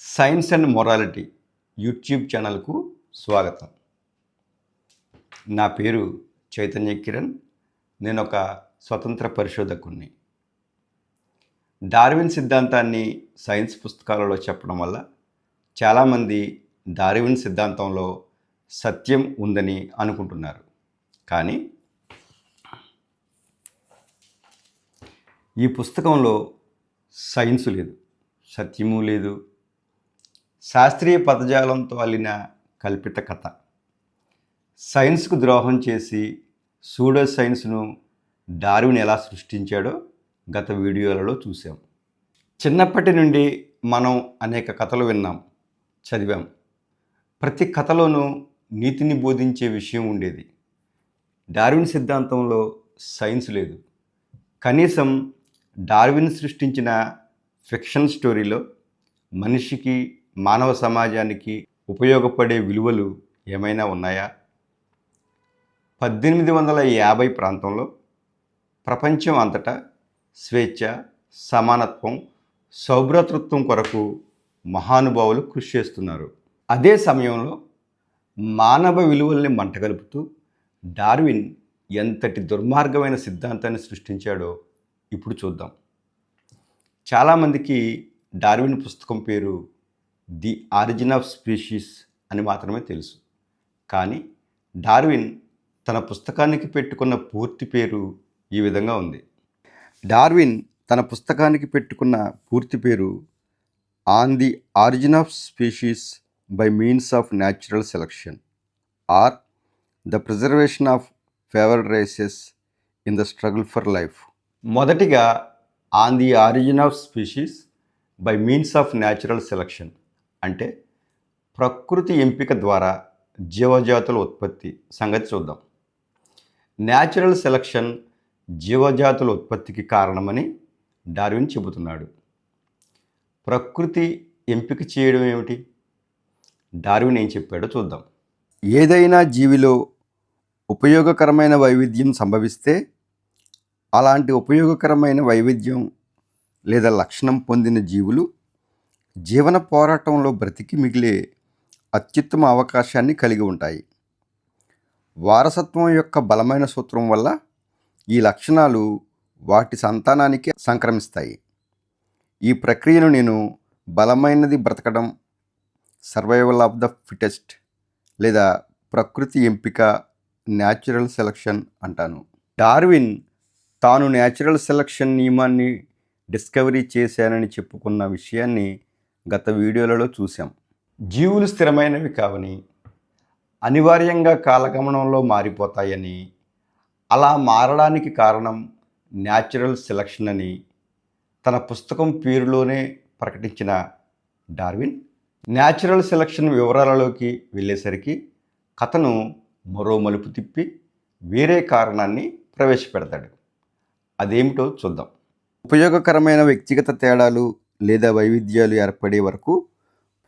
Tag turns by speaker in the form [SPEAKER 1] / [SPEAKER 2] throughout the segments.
[SPEAKER 1] Science and morality YouTube ఛానల్కు స్వాగతం. నా పేరు చైతన్య కిరణ్. నేను ఒక స్వతంత్ర పరిశోధకుడిని. డార్విన్ సిద్ధాంతాన్ని సైన్స్ పుస్తకాలలో చెప్పడం వల్ల చాలామంది డార్విన్ సిద్ధాంతంలో సత్యం ఉందని అనుకుంటున్నారు. కానీ ఈ పుస్తకంలో సైన్సు లేదు, సత్యము లేదు, శాస్త్రీయ పదజాలంతో అల్లిన కల్పిత కథ. సైన్స్కు ద్రోహం చేసి సూడో సైన్స్ను డార్విన్ ఎలా సృష్టించాడో గత వీడియోలలో చూసాం. చిన్నప్పటి నుండి మనం అనేక కథలు విన్నాం, చదివాం. ప్రతి కథలోనూ నీతిని బోధించే విషయం ఉండేది. డార్విన్ సిద్ధాంతంలో సైన్స్ లేదు. కనీసం డార్విన్ సృష్టించిన ఫిక్షన్ స్టోరీలో మనిషికి, మానవ సమాజానికి ఉపయోగపడే విలువలు ఏమైనా ఉన్నాయా? 1850 ప్రాంతంలో ప్రపంచం అంతటా స్వేచ్ఛ, సమానత్వం, సౌభ్రాతృత్వం కొరకు మహానుభావులు కృషి చేస్తున్నారు. అదే సమయంలో మానవ విలువల్ని మంటగలుపుతూ డార్విన్ ఎంతటి దుర్మార్గమైన సిద్ధాంతాన్ని సృష్టించాడో ఇప్పుడు చూద్దాం. చాలామందికి డార్విన్ పుస్తకం పేరు ది ఆరిజిన్ ఆఫ్ స్పీషీస్ అని మాత్రమే తెలుసు. కానీ డార్విన్ తన పుస్తకానికి పెట్టుకున్న పూర్తి పేరు ఈ విధంగా ఉంది. డార్విన్ తన పుస్తకానికి పెట్టుకున్న పూర్తి పేరు on the origin of species by means of natural selection or the preservation of favoured races in the struggle for life. మొదటిగా on the origin of species by means of natural selection అంటే ప్రకృతి ఎంపిక ద్వారా జీవజాతుల ఉత్పత్తి సంగతి చూద్దాం. Natural selection జీవజాతుల ఉత్పత్తికి కారణమని డార్విన్ చెబుతున్నాడు. ప్రకృతి ఎంపిక చేయడం ఏమిటి? డార్విన్ ఏం చెప్పాడో చూద్దాం. ఏదైనా జీవిలో ఉపయోగకరమైన వైవిధ్యం సంభవిస్తే అలాంటి ఉపయోగకరమైన వైవిధ్యం లేదా లక్షణం పొందిన జీవులు జీవన పోరాటంలో బ్రతికి మిగిలే అత్యుత్తమ అవకాశాన్ని కలిగి ఉంటాయి. వారసత్వం యొక్క బలమైన సూత్రం వల్ల ఈ లక్షణాలు వాటి సంతానానికి సంక్రమిస్తాయి. ఈ ప్రక్రియను నేను బలమైనది బ్రతకడం, సర్వైవల్ ఆఫ్ ద ఫిటెస్ట్ లేదా ప్రకృతి ఎంపిక, న్యాచురల్ సెలక్షన్ అంటాను. డార్విన్ తాను న్యాచురల్ సెలక్షన్ నియమాన్ని డిస్కవరీ చేశానని చెప్పుకున్న విషయాన్ని గత వీడియోలలో చూసాం. జీవులు స్థిరమైనవి కావని, అనివార్యంగా కాలగమనంలో మారిపోతాయని, అలా మారడానికి కారణం న్యాచురల్ సెలక్షన్ అని తన పుస్తకం పేరులోనే ప్రకటించిన డార్విన్ న్యాచురల్ సెలక్షన్ వివరాలలోకి వెళ్ళేసరికి కథను మరో మలుపు తిప్పి వేరే కారణాన్ని ప్రవేశపెడతాడు. అదేమిటో చూద్దాం. ఉపయోగకరమైన వ్యక్తిగత తేడాలు లేదా వైవిధ్యాలు ఏర్పడే వరకు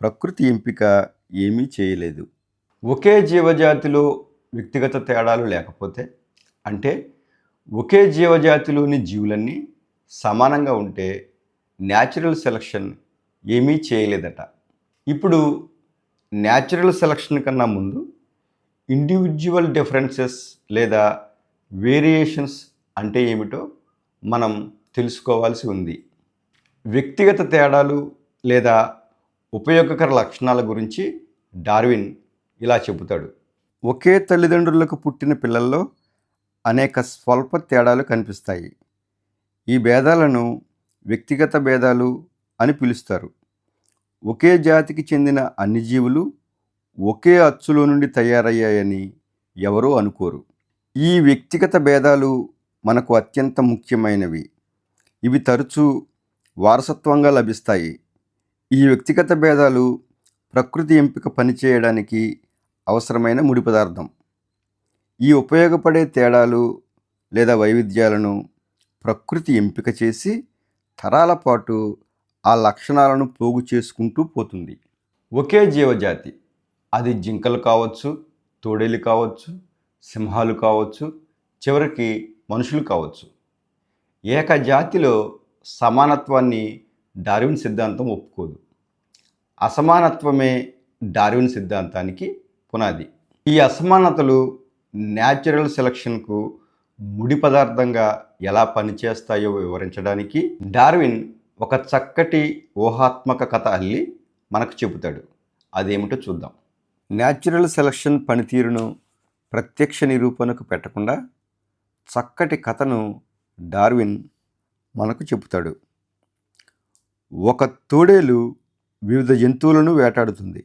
[SPEAKER 1] ప్రకృతి ఎంపిక ఏమీ చేయలేదు. ఒకే జీవజాతిలో వ్యక్తిగత తేడాలు లేకపోతే, అంటే ఒకే జీవజాతిలోని జీవులన్నీ సమానంగా ఉంటే న్యాచురల్ సెలక్షన్ ఏమీ చేయలేదట. ఇప్పుడు న్యాచురల్ సెలక్షన్ కన్నా ముందు ఇండివిజువల్ డిఫరెన్సెస్ లేదా వేరియేషన్స్ అంటే ఏమిటో మనం తెలుసుకోవాల్సి ఉంది. వ్యక్తిగత తేడాలు లేదా ఉపయోగకర లక్షణాల గురించి డార్విన్ ఇలా చెబుతాడు. ఒకే తల్లిదండ్రులకు పుట్టిన పిల్లల్లో అనేక స్వల్ప తేడాలు కనిపిస్తాయి. ఈ భేదాలను వ్యక్తిగత భేదాలు అని పిలుస్తారు. ఒకే జాతికి చెందిన అన్ని జీవులు ఒకే అచ్చులో నుండి తయారయ్యాయని ఎవరూ అనుకోరు. ఈ వ్యక్తిగత భేదాలు మనకు అత్యంత ముఖ్యమైనవి. ఇవి తరచూ వారసత్వంగా లభిస్తాయి. ఈ వ్యక్తిగత భేదాలు ప్రకృతి ఎంపిక పనిచేయడానికి అవసరమైన ముడి పదార్థం. ఈ ఉపయోగపడే తేడాలు లేదా వైవిధ్యాలను ప్రకృతి ఎంపిక చేసి తరాల పాటు ఆ లక్షణాలను పోగు చేసుకుంటూ పోతుంది. ఒకే జీవజాతి, అది జింకలు కావచ్చు, తోడేలు కావచ్చు, సింహాలు కావచ్చు, చివరికి మనుషులు కావచ్చు. ఏకజాతిలో సమానత్వాన్ని డార్విన్ సిద్ధాంతం ఒప్పుకోదు. అసమానత్వమే డార్విన్ సిద్ధాంతానికి పునాది. ఈ అసమానతలు న్యాచురల్ సెలక్షన్కు ముడి పదార్థంగా ఎలా పనిచేస్తాయో వివరించడానికి డార్విన్ ఒక చక్కటి ఊహాత్మక కథ అల్లి మనకు చెబుతాడు. అదేమిటో చూద్దాం. న్యాచురల్ సెలక్షన్ పనితీరును ప్రత్యక్ష నిరూపణకు పెట్టకుండా చక్కటి కథను డార్విన్ మనకు చెబుతాడు. ఒక తోడేలు వివిధ జంతువులను వేటాడుతుంది.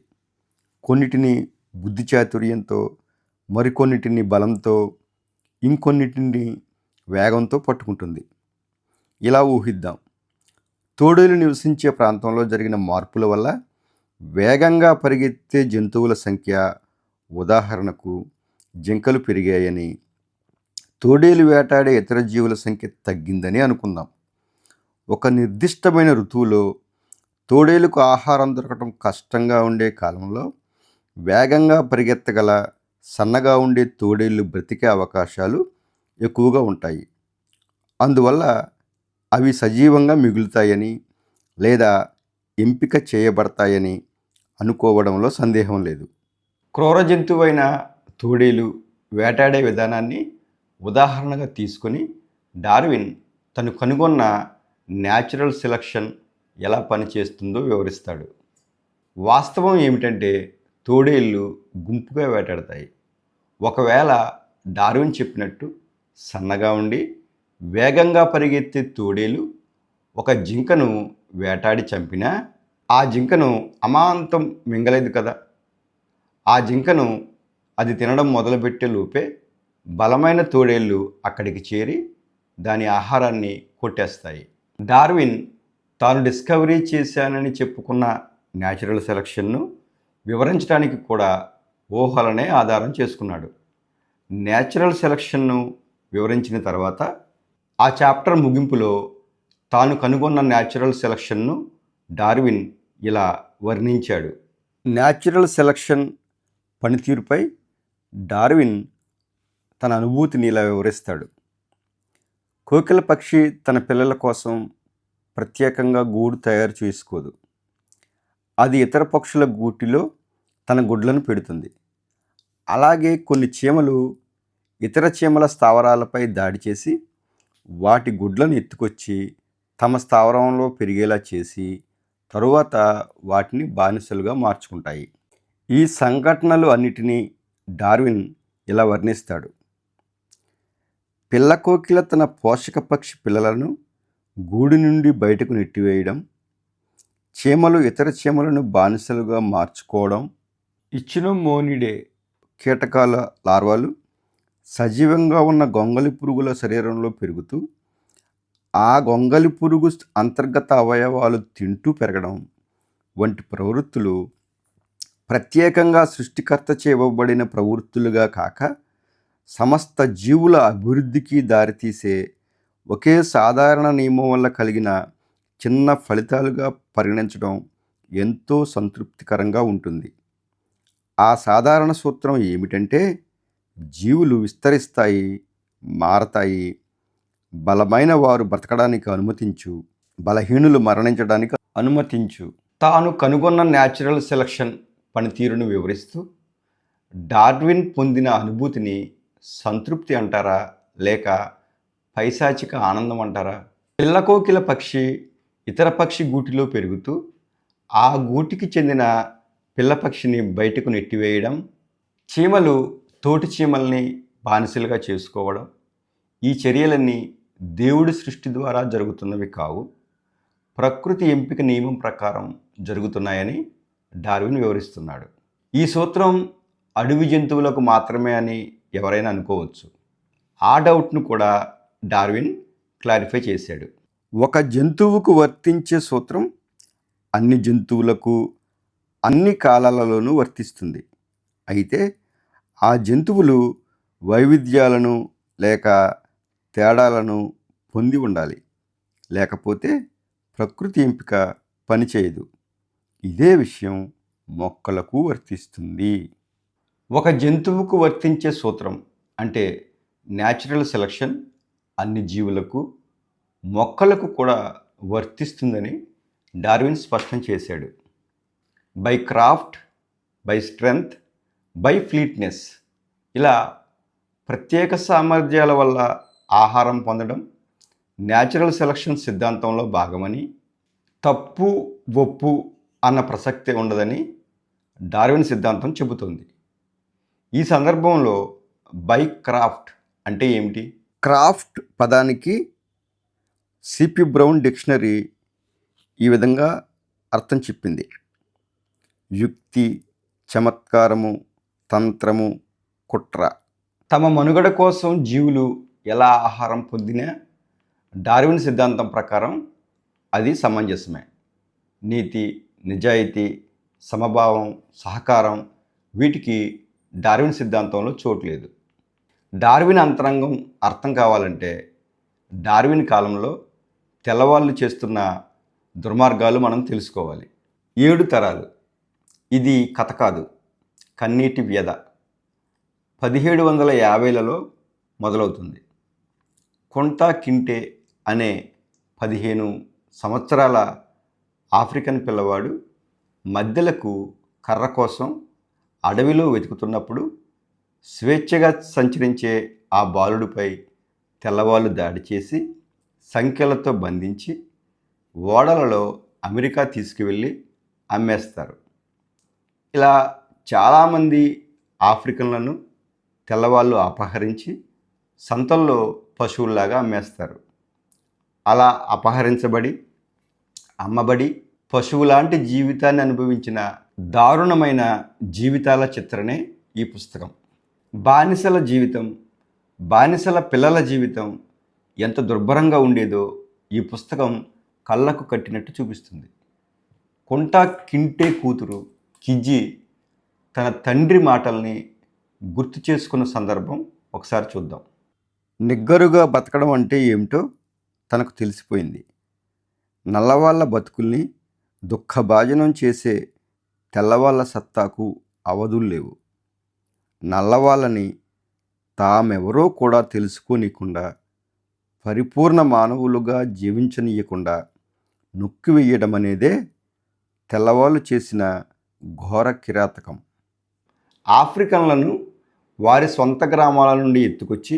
[SPEAKER 1] కొన్నిటిని బుద్ధి చాతుర్యంతో, మరికొన్నిటిని బలంతో, ఇంకొన్నిటిని వేగంతో పట్టుకుంటుంది. ఇలా ఊహిద్దాం. తోడేలు నివసించే ప్రాంతంలో జరిగిన మార్పుల వల్ల వేగంగా పరిగెత్తే జంతువుల సంఖ్య, ఉదాహరణకు జింకలు పెరిగాయని, తోడేలు వేటాడే ఇతర జీవుల సంఖ్య తగ్గిందని అనుకుందాం. ఒక నిర్దిష్టమైన ఋతువులో తోడేలుకు ఆహారం దొరకటం కష్టంగా ఉండే కాలంలో వేగంగా పరిగెత్తగల సన్నగా ఉండే తోడేళ్ళు బ్రతికే అవకాశాలు ఎక్కువగా ఉంటాయి. అందువల్ల అవి సజీవంగా మిగులుతాయని లేదా ఎంపిక చేయబడతాయని అనుకోవడంలో సందేహం లేదు. క్రూర జంతువైన తోడేలు వేటాడే విధానాన్ని ఉదాహరణగా తీసుకొని డార్విన్ తను కనుగొన్న న్యాచురల్ సెలక్షన్ ఎలా పనిచేస్తుందో వివరిస్తాడు. వాస్తవం ఏమిటంటే తోడేళ్ళు గుంపుగా వేటాడతాయి. ఒకవేళ డార్విన్ చెప్పినట్టు సన్నగా ఉండి వేగంగా పరిగెత్తే తోడేలు ఒక జింకను వేటాడి చంపినా ఆ జింకను అమాంతం మింగలేదు కదా. ఆ జింకను అది తినడం మొదలుపెట్టే లోపే బలమైన తోడేళ్ళు అక్కడికి చేరి దాని ఆహారాన్ని కొట్టేస్తాయి. డార్విన్ తాను డిస్కవరీ చేశానని చెప్పుకున్న న్యాచురల్ సెలక్షన్ను వివరించడానికి కూడా ఊహలనే ఆధారం చేసుకున్నాడు. న్యాచురల్ సెలక్షన్ను వివరించిన తర్వాత ఆ చాప్టర్ ముగింపులో తాను కనుగొన్న న్యాచురల్ సెలక్షన్ను డార్విన్ ఇలా వర్ణించాడు. న్యాచురల్ సెలక్షన్ పనితీరుపై డార్విన్ తన అనుభూతిని ఇలా వివరిస్తాడు. కోకిల పక్షి తన పిల్లల కోసం ప్రత్యేకంగా గూడు తయారు చేసుకోదు. అది ఇతర పక్షుల గూటిలో తన గుడ్లను పెడుతుంది. అలాగే కొన్ని చీమలు ఇతర చీమల స్థావరాలపై దాడి చేసి వాటి గుడ్లను ఎత్తుకొచ్చి తమ స్థావరంలో పెరిగేలా చేసి తరువాత వాటిని బానిసలుగా మార్చుకుంటాయి. ఈ సంఘటనలు అన్నిటినీ డార్విన్ ఇలా వర్ణిస్తాడు. పిల్ల కోకిల తన పోషక పక్షి పిల్లలను గూడు నుండి బయటకు నెట్టివేయడం, చీమలు ఇతర చీమలను బానిసలుగా మార్చుకోవడం, ఇచ్చినోమోనిడే కీటకాల లార్వాలు సజీవంగా ఉన్న గొంగళి పురుగుల శరీరంలో పెరుగుతూ ఆ గొంగళి పురుగు అంతర్గత అవయవాలు తింటూ పెరగడం వంటి ప్రవృత్తులు ప్రత్యేకంగా సృష్టికర్త చేయబడిన ప్రవృత్తులుగా కాక సమస్త జీవుల అభివృద్ధికి దారితీసే ఒకే సాధారణ నియమం వల్ల కలిగిన చిన్న ఫలితాలుగా పరిగణించడం ఎంతో సంతృప్తికరంగా ఉంటుంది. ఆ సాధారణ సూత్రం ఏమిటంటే జీవులు విస్తరిస్తాయి, మారతాయి, బలమైన వారు బ్రతకడానికి అనుమతించు, బలహీనులు మరణించడానికి అనుమతించు. తాను కనుగొన్న న్యాచురల్ సెలక్షన్ పనితీరును వివరిస్తూ డార్విన్ పొందిన అనుభూతిని సంతృప్తి అంటారా లేక పైశాచిక ఆనందం అంటారా? పిల్లకోకిల పక్షి ఇతర పక్షి గూటిలో పెరుగుతూ ఆ గూటికి చెందిన పిల్ల పక్షిని బయటకు నెట్టివేయడం, చీమలు తోటి చీమల్ని బానిసలుగా చేసుకోవడం, ఈ చర్యలన్నీ దేవుడి సృష్టి ద్వారా జరుగుతున్నవి కావు, ప్రకృతి ఎంపిక నియమం ప్రకారం జరుగుతున్నాయని డార్విన్ వివరిస్తున్నాడు. ఈ సూత్రం అడవి జంతువులకు మాత్రమే అని ఎవరైనా అనుకోవచ్చు. ఆ డౌట్ను కూడా డార్విన్ క్లారిఫై చేశాడు. ఒక జంతువుకు వర్తించే సూత్రం అన్ని జంతువులకు అన్ని కాలాలలోనూ వర్తిస్తుంది. అయితే ఆ జంతువులు వైవిధ్యాలను లేక తేడాలను పొంది ఉండాలి, లేకపోతే ప్రకృతి ఎంపిక పనిచేయదు. ఇదే విషయం మొక్కలకు వర్తిస్తుంది. ఒక జంతువుకు వర్తించే సూత్రం అంటే న్యాచురల్ సెలక్షన్ అన్ని జీవులకు, మొక్కలకు కూడా వర్తిస్తుందని డార్విన్ స్పష్టం చేశాడు. By craft, by strength, by fleetness. ఇలా ప్రత్యేక సామర్థ్యాల వల్ల ఆహారం పొందడం న్యాచురల్ సెలక్షన్ సిద్ధాంతంలో భాగమని, తప్పు ఒప్పు అన్న ప్రసక్తే ఉండదని డార్విన్ సిద్ధాంతం చెబుతుంది. ఈ సందర్భంలో బై క్రాఫ్ట్ అంటే ఏమిటి? క్రాఫ్ట్ పదానికి సిపి బ్రౌన్ డిక్షనరీ ఈ విధంగా అర్థం చెప్పింది: యుక్తి, చమత్కారము, తంత్రము, కుట్ర. తమ మనుగడ కోసం జీవులు ఎలా ఆహారం పొందినా డార్విన్ సిద్ధాంతం ప్రకారం అది సమంజసమే. నీతి, నిజాయితీ, సమభావం, సహకారం వీటికి డార్విన్ సిద్ధాంతంలో చోటు లేదు. డార్విన్ అంతరంగం అర్థం కావాలంటే డార్విన్ కాలంలో తెల్లవాళ్ళు చేస్తున్న దుర్మార్గాలు మనం తెలుసుకోవాలి. 7 తరాలు. ఇది కథ కాదు, కన్నీటి వ్యధ. 1750లలో మొదలవుతుంది. కొంటా కింటే అనే 15 సంవత్సరాల ఆఫ్రికన్ పిల్లవాడు మధ్యలకు కర్ర కోసం అడవిలో వెతుకుతున్నప్పుడు స్వేచ్ఛగా సంచరించే ఆ బాలుడిపై తెల్లవాళ్ళు దాడి చేసి సంఖ్యలతో బంధించి ఓడలలో అమెరికా తీసుకువెళ్ళి అమ్మేస్తారు. ఇలా చాలామంది ఆఫ్రికన్లను తెల్లవాళ్ళు అపహరించి సంతల్లో పశువుల్లాగా అమ్మేస్తారు. అలా అపహరించబడి, అమ్మబడి పశువులాంటి జీవితాన్ని అనుభవించిన దారుణమైన జీవితాల చిత్రణే ఈ పుస్తకం. బానిసల జీవితం, బానిసల పిల్లల జీవితం ఎంత దుర్భరంగా ఉండేదో ఈ పుస్తకం కళ్ళకు కట్టినట్టు చూపిస్తుంది. కొంటా కింటే కూతురు కిజీ తన తండ్రి మాటల్ని గుర్తు చేసుకున్న సందర్భం ఒకసారి చూద్దాం. నిగ్గరుగా బతకడం అంటే ఏమిటో తనకు తెలిసిపోయింది. నల్లవాళ్ళ బతుకుల్ని దుఃఖభాజనం చేసే తెల్లవాళ్ళ సత్తాకు అవధులు లేవు. నల్లవాళ్ళని తామెవరో కూడా తెలుసుకోనీయకుండా, పరిపూర్ణ మానవులుగా జీవించనీయకుండా నొక్కివేయడం అనేదే తెల్లవాళ్ళు చేసిన ఘోర కిరాతకం. ఆఫ్రికన్లను వారి సొంత గ్రామాల నుండి ఎత్తుకొచ్చి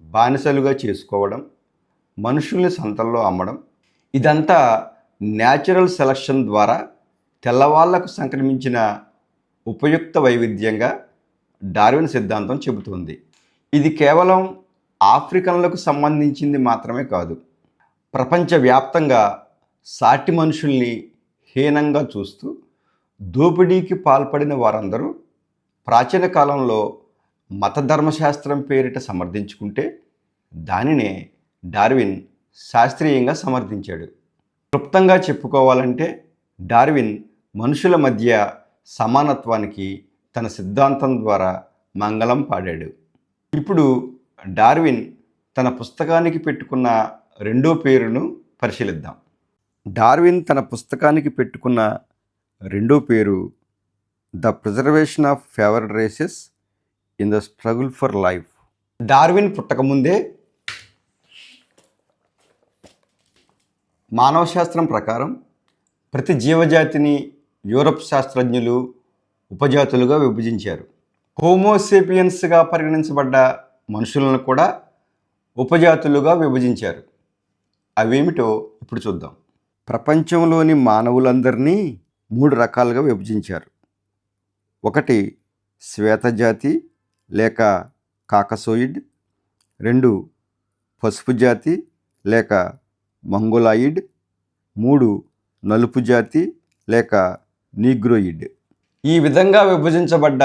[SPEAKER 1] బానిసలుగా చేసుకోవడం, మనుషుల్ని సంతల్లో అమ్మడం, ఇదంతా న్యాచురల్ సెలక్షన్ ద్వారా తెల్లవాళ్లకు సంక్రమించిన ఉపయుక్త వైవిధ్యంగా డార్విన్ సిద్ధాంతం చెబుతోంది. ఇది కేవలం ఆఫ్రికన్లకు సంబంధించింది మాత్రమే కాదు. ప్రపంచవ్యాప్తంగా సాటి మనుషుల్ని హీనంగా చూస్తూ దోపిడీకి పాల్పడిన వారందరూ ప్రాచీన కాలంలో మతధర్మశాస్త్రం పేరిట సమర్థించుకుంటే దానినే డార్విన్ శాస్త్రీయంగా సమర్థించాడు. క్లుప్తంగా చెప్పుకోవాలంటే డార్విన్ మనుషుల మధ్య సమానత్వానికి తన సిద్ధాంతం ద్వారా మంగళం పాడాడు. ఇప్పుడు డార్విన్ తన పుస్తకానికి పెట్టుకున్న రెండో పేరును పరిశీలిద్దాం. డార్విన్ తన పుస్తకానికి పెట్టుకున్న రెండో పేరు the preservation of favoured races in the struggle for life. Darwin పుట్టకముందే మానవ శాస్త్రం ప్రకారం ప్రతి జీవజాతిని యూరప్ శాస్త్రజ్ఞులు ఉపజాతులుగా విభజించారు. హోమోసేపియన్స్గా పరిగణించబడ్డ మనుషులను కూడా ఉపజాతులుగా విభజించారు. అవేమిటో ఇప్పుడు చూద్దాం. ప్రపంచంలోని మానవులందరినీ 3 రకాలుగా విభజించారు. 1 శ్వేతజాతి లేక కాకసోయిడ్, 2 పసుపు జాతి లేక మంగోలాయిడ్, 3 నలుపు జాతి లేక నీగ్రోయిడ్. ఈ విధంగా విభజించబడ్డ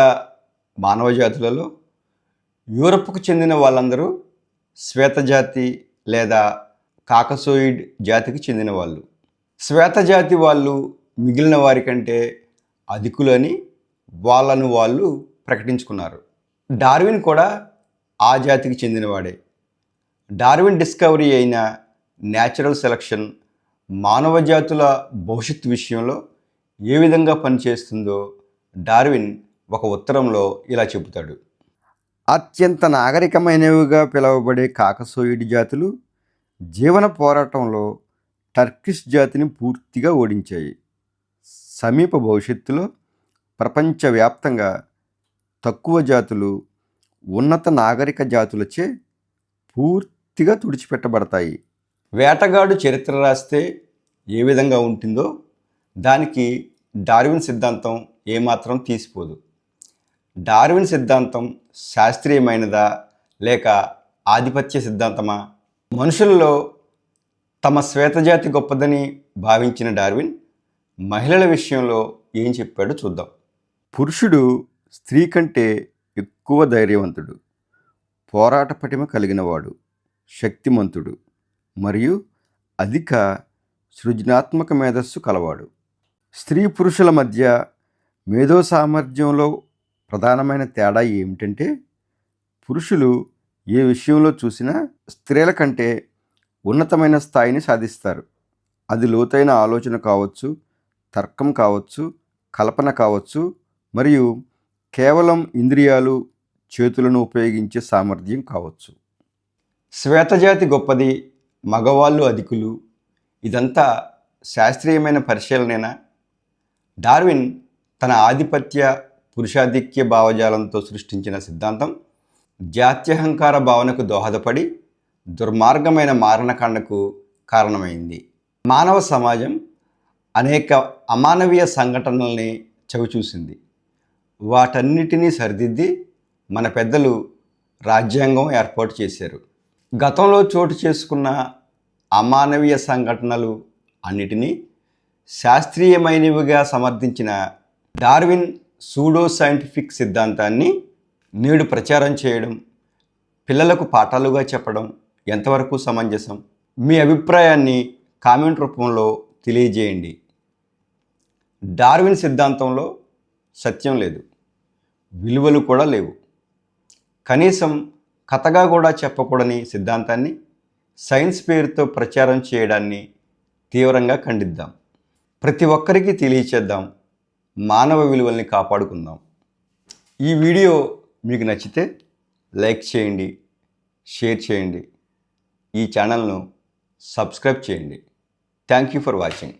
[SPEAKER 1] మానవ జాతులలో యూరప్కు చెందిన వాళ్ళందరూ శ్వేతజాతి లేదా కాకసోయిడ్ జాతికి చెందిన వాళ్ళు. శ్వేతజాతి వాళ్ళు మిగిలిన వారి కంటే అధికులని వాళ్ళను వాళ్ళు ప్రకటించుకున్నారు. డార్విన్ కూడా ఆ జాతికి చెందినవాడే. డార్విన్ డిస్కవరీ అయిన న్యాచురల్ సెలక్షన్ మానవ జాతుల భవిష్యత్తు విషయంలో ఏ విధంగా పనిచేస్తుందో డార్విన్ ఒక ఉత్తరంలో ఇలా చెబుతాడు. అత్యంత నాగరికమైనవిగా పిలువబడే కాకసోయిడ్ జాతులు జీవన పోరాటంలో టర్కిష్ జాతిని పూర్తిగా ఓడించాయి. సమీప భవిష్యత్తులో ప్రపంచవ్యాప్తంగా తక్కువ జాతులు ఉన్నత నాగరిక జాతులచే పూర్తిగా తుడిచిపెట్టబడతాయి. వేటగాడు చరిత్ర రాస్తే ఏ విధంగా ఉంటుందో దానికి డార్విన్ సిద్ధాంతం ఏమాత్రం తీసిపోదు. డార్విన్ సిద్ధాంతం శాస్త్రీయమైనదా లేక ఆధిపత్య సిద్ధాంతమా? మనుషుల్లో తమ శ్వేతజాతి గొప్పదని భావించిన డార్విన్ మహిళల విషయంలో ఏం చెప్పాడో చూద్దాం. పురుషుడు స్త్రీ కంటే ఎక్కువ ధైర్యవంతుడు, పోరాట పటిమ కలిగినవాడు, శక్తిమంతుడు మరియు అధిక సృజనాత్మక మేధస్సు కలవాడు. స్త్రీ పురుషుల మధ్య మేధో సామర్థ్యంలో ప్రధానమైన తేడా ఏమిటంటే పురుషులు ఏ విషయంలో చూసినా స్త్రీల కంటే ఉన్నతమైన స్థాయిని సాధిస్తారు. అది లోతైన ఆలోచన కావచ్చు, తర్కం కావచ్చు, కల్పన కావచ్చు మరియు కేవలం ఇంద్రియాలు చేతులను ఉపయోగించే సామర్థ్యం కావచ్చు. శ్వేతజాతి గొప్పది, మగవాళ్ళు అధికులు, ఇదంతా శాస్త్రీయమైన పరిశీలనేనా? డార్విన్ తన ఆధిపత్య పురుషాధిక్య భావజాలంతో సృష్టించిన సిద్ధాంతం జాత్యహంకార భావనకు దోహదపడి దుర్మార్గమైన మారణకాండకు కారణమైంది. మానవ సమాజం అనేక అమానవీయ సంఘటనల్ని చవిచూసింది. వాటన్నిటినీ సరిదిద్ది మన పెద్దలు రాజ్యాంగం ఏర్పాటు చేశారు. గతంలో చోటు చేసుకున్న అమానవీయ సంఘటనలు అన్నిటినీ శాస్త్రీయమైనవిగా సమర్థించిన డార్విన్ సూడో సైంటిఫిక్ సిద్ధాంతాన్ని నేడు ప్రచారం చేయడం, పిల్లలకు పాఠాలుగా చెప్పడం ఎంతవరకు సమంజసం? మీ అభిప్రాయాన్ని కామెంట్ రూపంలో తెలియజేయండి. డార్విన్ సిద్ధాంతంలో సత్యం లేదు, విలువలు కూడా లేవు. కనీసం కథగా కూడా చెప్పకూడని సిద్ధాంతాన్ని సైన్స్ పేరుతో ప్రచారం చేయడాన్ని తీవ్రంగా ఖండిద్దాం. ప్రతి ఒక్కరికి తెలియచేద్దాం, మానవ విలువల్ని కాపాడుకుందాం. ఈ వీడియో మీకు నచ్చితే లైక్ చేయండి, షేర్ చేయండి, ఈ ఛానల్ను సబ్స్క్రైబ్ చేయండి. Thank you for watching.